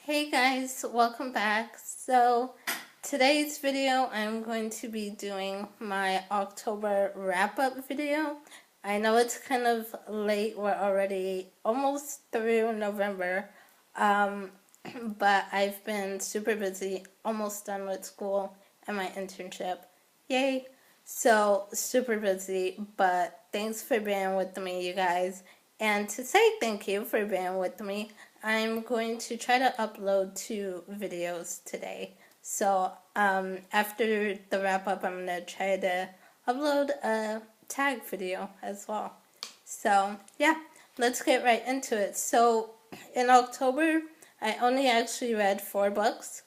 Hey guys, welcome back. So today's video I'm going to be doing my October wrap-up video. I know it's kind of late, we're already almost through November, um, but I've been super busy, almost done with school and my internship. Yay! So super busy, but thanks for being with me, you guys. And to say thank you for being with me, I'm going to try to upload 2 videos today. So after the wrap up, I'm going to try to upload a tag video as well. So yeah, let's get right into it. So in October, I only actually read 4 books.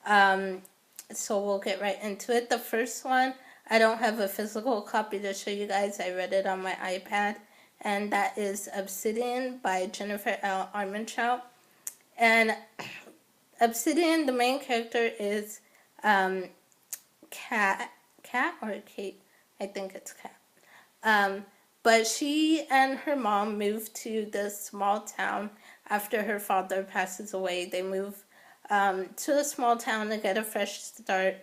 So we'll get right into it. The first one, I don't have a physical copy to show you guys. I read it on my iPad. And that is Obsidian by Jennifer L. Armentrout. And Obsidian, the main character is Cat or Kate? I think it's Cat. But she and her mom moved to this small town after her father passes away. They move to a small town to get a fresh start.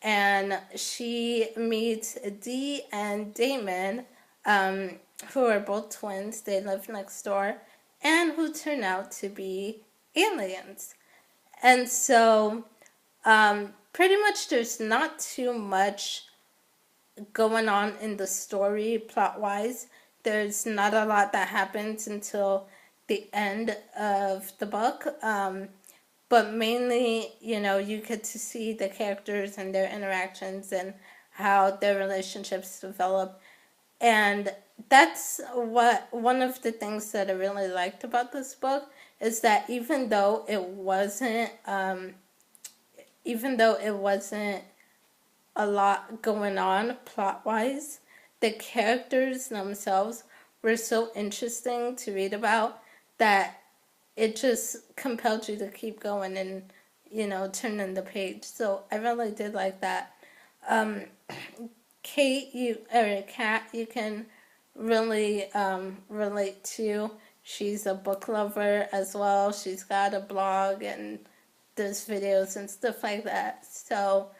And she meets Dee and Damon, who are both twins. They live next door, and who turn out to be aliens. And so, pretty much there's not too much going on in the story plot-wise. There's not a lot that happens until the end of the book. But mainly, you get to see the characters and their interactions and how their relationships develop. And that's one of the things that I really liked about this book is that even though it wasn't a lot going on plot-wise, the characters themselves were so interesting to read about that it just compelled you to keep going and, turning the page. So I really did like that. Kat, you can really relate to. She's a book lover as well. She's got a blog and does videos and stuff like that. So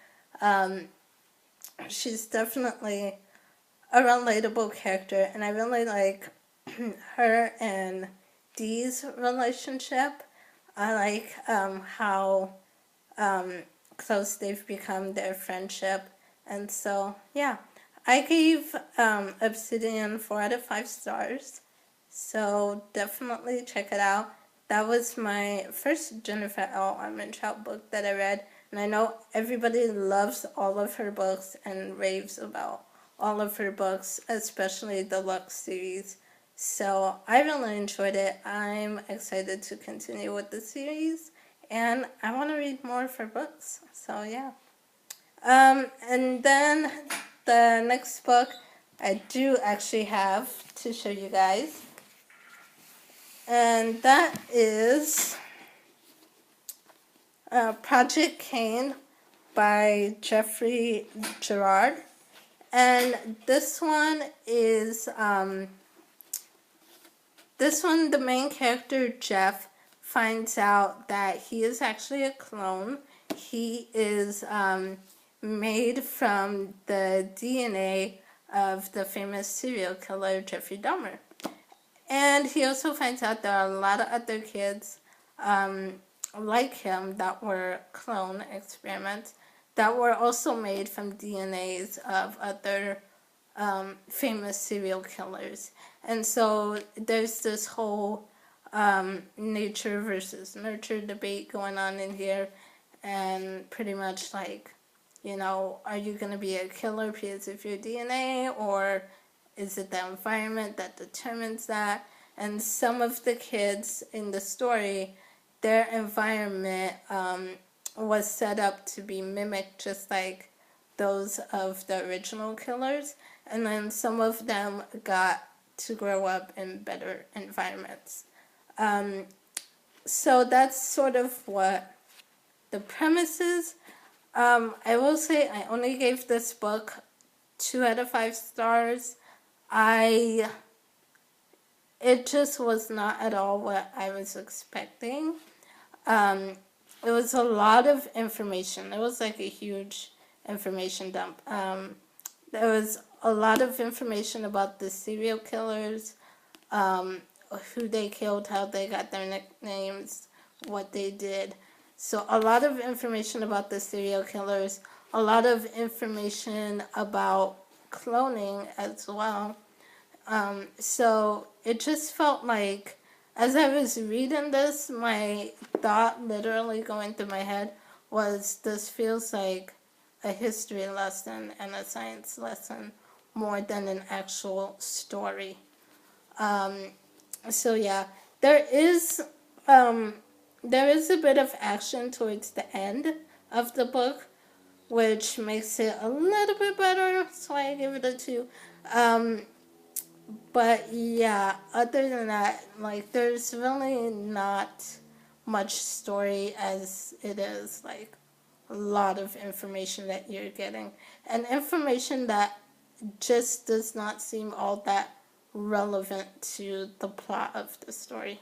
she's definitely a relatable character, and I really like her and Dee's relationship. I like how close they've become, their friendship. And so, yeah, I gave Obsidian 4 out of 5 stars. So definitely check it out. That was my first Jennifer L. Armentrout book that I read. And I know everybody loves all of her books and raves about all of her books, especially the Lux series. So I really enjoyed it. I'm excited to continue with the series, and I want to read more of her books. So yeah. And then the next book I do actually have to show you guys, and that is Project Cain by Jeffrey Gerard. And this one is, the main character, Jeff, finds out that he is actually a clone. He is made from the DNA of the famous serial killer, Jeffrey Dahmer. And he also finds out there are a lot of other kids like him that were clone experiments that were also made from DNAs of other famous serial killers. And so there's this whole nature versus nurture debate going on in here, and pretty much like, are you going to be a killer because of your DNA, or is it the environment that determines that? And some of the kids in the story, their environment was set up to be mimicked just like those of the original killers, and then some of them got to grow up in better environments. So that's sort of what the premise is. I will say I only gave this book 2 out of 5 stars. It just was not at all what I was expecting. it was a lot of information. It was like a huge information dump. There was a lot of information about the serial killers, um, who they killed, how they got their nicknames, what they did. So a lot of information about the serial killers, a lot of information about cloning as well. So it just felt like, as I was reading this, my thought literally going through my head was, this feels like a history lesson and a science lesson more than an actual story. So yeah, there is um, there is a bit of action towards the end of the book, which makes it a little bit better. So I give it a 2. But yeah, other than that, like, there's really not much story, as it is like a lot of information that you're getting, and information that just does not seem all that relevant to the plot of the story.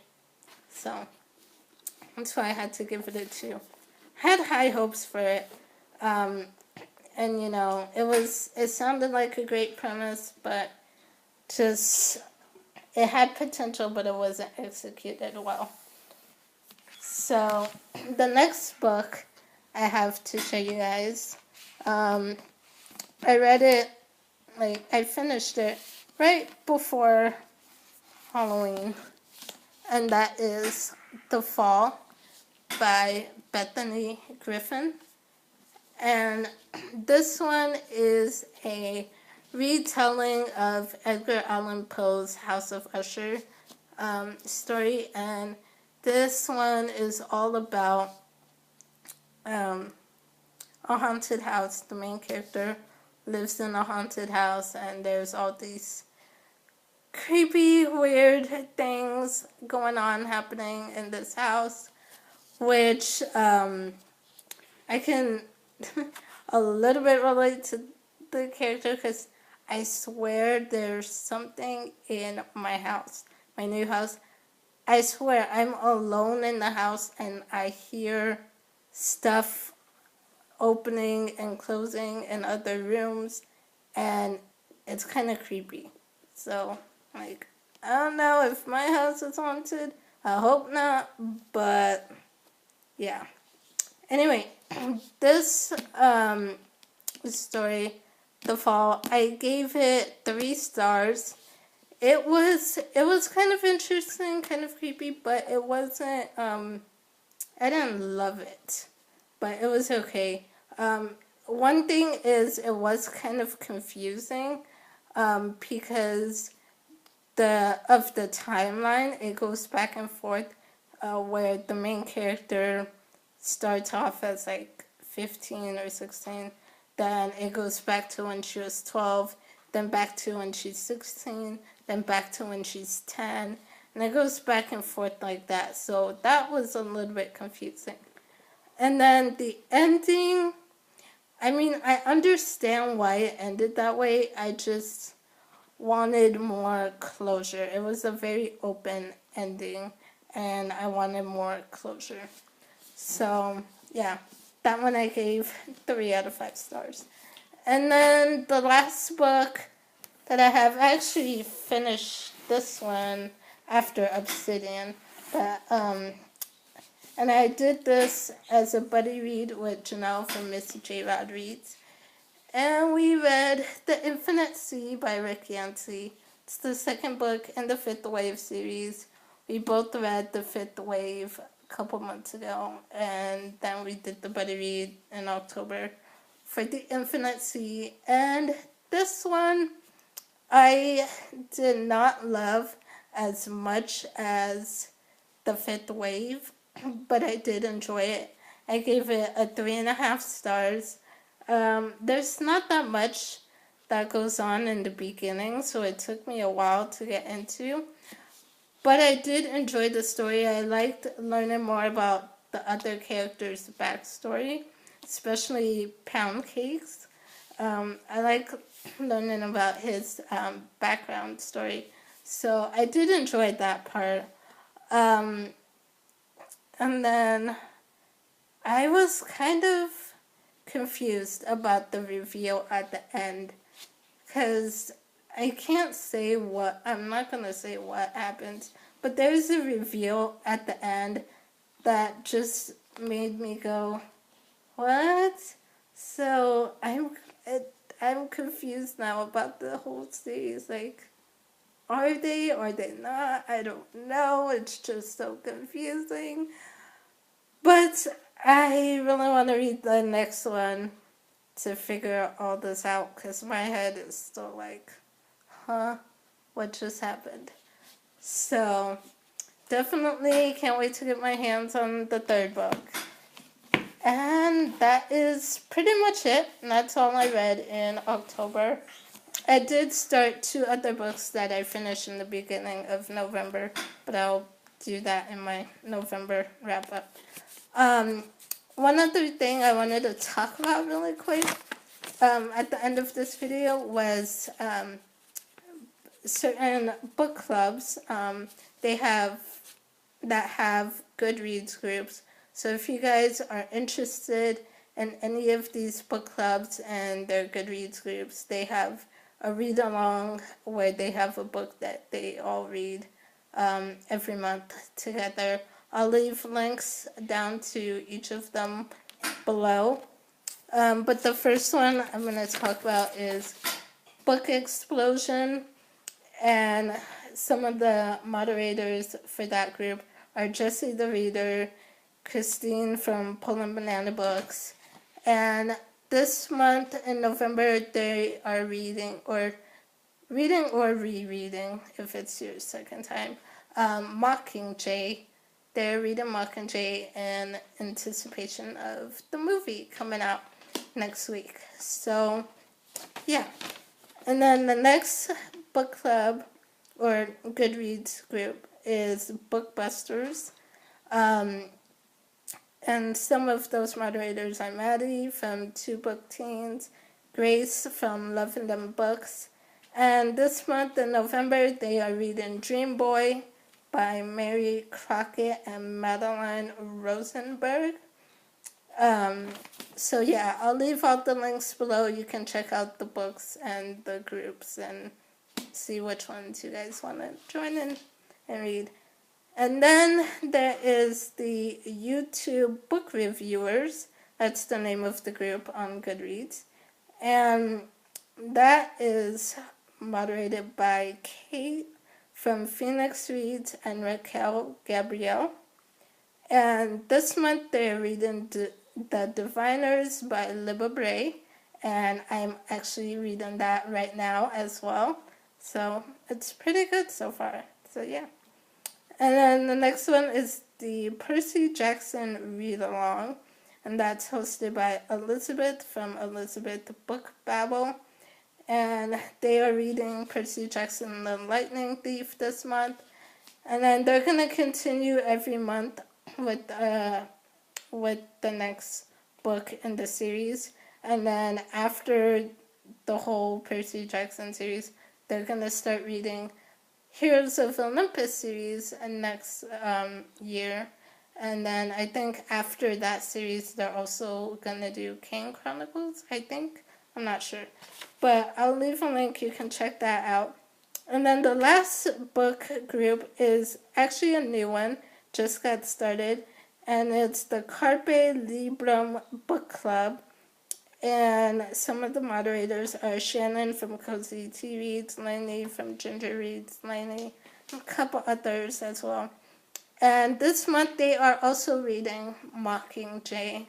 So that's why I had to give it a 2. Had high hopes for it. And it sounded like a great premise, but just, it had potential, but it wasn't executed well. So the next book I have to show you guys, I read it, like, I finished it right before Halloween, and that is The Fall by Bethany Griffin. And this one is a retelling of Edgar Allan Poe's House of Usher story, and this one is all about a haunted house. The main character lives in a haunted house, and there's all these creepy, weird things going on happening in this house, which I can a little bit relate to the character, because I swear there's something in my house, my new house. I swear I'm alone in the house and I hear stuff opening and closing in other rooms, and it's kind of creepy. So, like, I don't know if my house is haunted. I hope not, but yeah. Anyway, this story, The Fall, I gave it 3 stars. It was kind of interesting, kind of creepy, but it wasn't, I didn't love it, but it was okay. One thing is, it was kind of confusing, because of the timeline. It goes back and forth, where the main character starts off as like 15 or 16, then it goes back to when she was 12, then back to when she's 16, then back to when she's 10, and it goes back and forth like that. So that was a little bit confusing. And then the ending, I mean, I understand why it ended that way. I just wanted more closure. It was a very open ending, and I wanted more closure. So, yeah, that one I gave 3 out of 5 stars. And then the last book that I have, I actually finished this one after Obsidian, but, and I did this as a buddy read with Janelle from Miss J. Rod Reads. And we read The Infinite Sea by Rick Yancey. It's the second book in the Fifth Wave series. We both read the Fifth Wave a couple months ago, and then we did the buddy read in October for The Infinite Sea. And this one I did not love as much as the Fifth Wave, but I did enjoy it. I gave it a 3.5 stars. There's not that much that goes on in the beginning, so it took me a while to get into. But I did enjoy the story. I liked learning more about the other characters' backstory, especially Pound Cakes. I like learning about his background story. So I did enjoy that part. And then I was kind of confused about the reveal at the end, because I can't say what, I'm not going to say what happens, but there's a reveal at the end that just made me go, what? So I'm confused now about the whole series. Like, are they or are they not? I don't know. It's just so confusing. But I really want to read the next one to figure all this out, because my head is still like, huh? What just happened? So definitely can't wait to get my hands on the third book. And that is pretty much it. And that's all I read in October. I did start 2 other books that I finished in the beginning of November, but I'll do that in my November wrap-up. One other thing I wanted to talk about really quick at the end of this video was certain book clubs that have Goodreads groups. So if you guys are interested in any of these book clubs and their Goodreads groups, they have a read-along where they have a book that they all read every month together. I'll leave links down to each of them below. But the first one I'm going to talk about is Book Explosion, and some of the moderators for that group are Jessie the Reader, Christine from Poland Banana Books, and this month in November they are reading or rereading, if it's your second time, Mockingjay. They're reading Mockingjay in anticipation of the movie coming out next week. So, yeah. And then the next book club or Goodreads group is Bookbusters. And some of those moderators are Maddie from Two Book Teens, Grace from Love and Them Books, and this month in November they are reading Dream Boy by Mary Crockett and Madeline Rosenberg. So yeah, I'll leave all the links below. You can check out the books and the groups and see which ones you guys want to join in and read. And then there is the YouTube Book Reviewers. That's the name of the group on Goodreads. And that is moderated by Kate from Phoenix Reads and Raquel Gabrielle. And this month they're reading The Diviners by Libba Bray. And I'm actually reading that right now as well. So it's pretty good so far. So yeah. And then the next one is the Percy Jackson Read-Along, and that's hosted by Elizabeth from Elizabeth Book Babble. And they are reading Percy Jackson the Lightning Thief this month. And then they're going to continue every month with the next book in the series. And then after the whole Percy Jackson series, they're going to start reading Heroes of Olympus series next year. And then I think after that series, they're also going to do Kane Chronicles, I think. I'm not sure. But I'll leave a link. You can check that out. And then the last book group is actually a new one. Just got started. And it's the Carpe Librum Book Club. And some of the moderators are Shannon from Cozy Tea Reads, Lainey from Ginger Reads, Lainey, and a couple others as well. And this month they are also reading Mockingjay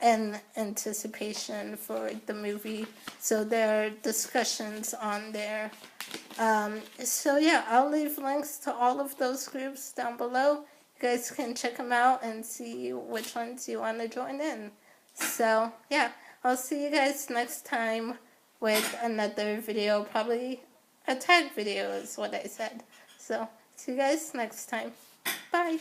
in anticipation for the movie. So there are discussions on there. So yeah, I'll leave links to all of those groups down below. You guys can check them out and see which ones you want to join in. So, yeah, I'll see you guys next time with another video, probably a tag video is what I said. So, see you guys next time. Bye.